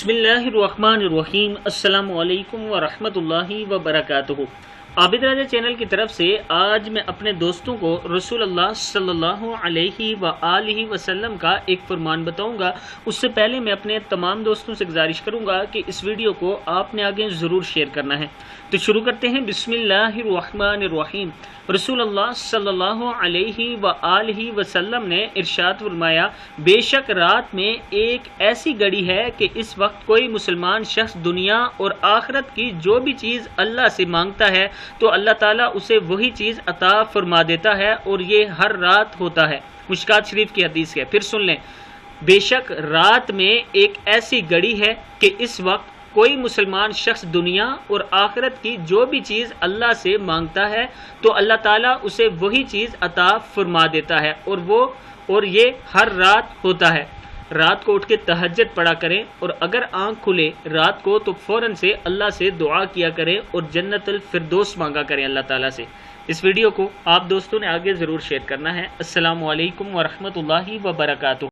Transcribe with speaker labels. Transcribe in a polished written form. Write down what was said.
Speaker 1: بسم اللہ الرحمن الرحیم۔ السلام علیکم ورحمۃ اللہ وبرکاتہ۔ عابد راجہ چینل کی طرف سے آج میں اپنے دوستوں کو رسول اللہ صلی اللہ علیہ وآلہ وسلم کا ایک فرمان بتاؤں گا۔ اس سے پہلے میں اپنے تمام دوستوں سے گزارش کروں گا کہ اس ویڈیو کو آپ نے آگے ضرور شیئر کرنا ہے۔ تو شروع کرتے ہیں۔ بسم اللہ الرحمن الرحیم۔ رسول اللہ صلی اللہ علیہ وآلہ وسلم نے ارشاد فرمایا، بے شک رات میں ایک ایسی گھڑی ہے کہ اس وقت کوئی مسلمان شخص دنیا اور آخرت کی جو بھی چیز اللہ سے مانگتا ہے تو اللہ تعالیٰ اسے وہی چیز عطا فرما دیتا ہے، اور یہ ہر رات ہوتا ہے۔ مشکات شریف کی حدیث ہے، پھر سن لیں۔ بے شک رات میں ایک ایسی گھڑی ہے کہ اس وقت کوئی مسلمان شخص دنیا اور آخرت کی جو بھی چیز اللہ سے مانگتا ہے تو اللہ تعالیٰ اسے وہی چیز عطا فرما دیتا ہے، اور یہ ہر رات ہوتا ہے۔ رات کو اٹھ کے تہجد پڑھا کریں، اور اگر آنکھ کھلے رات کو تو فوراً سے اللہ سے دعا کیا کریں اور جنت الفردوس مانگا کریں اللہ تعالیٰ سے۔ اس ویڈیو کو آپ دوستوں نے آگے ضرور شیئر کرنا ہے۔ السلام علیکم ورحمۃ اللہ وبرکاتہ۔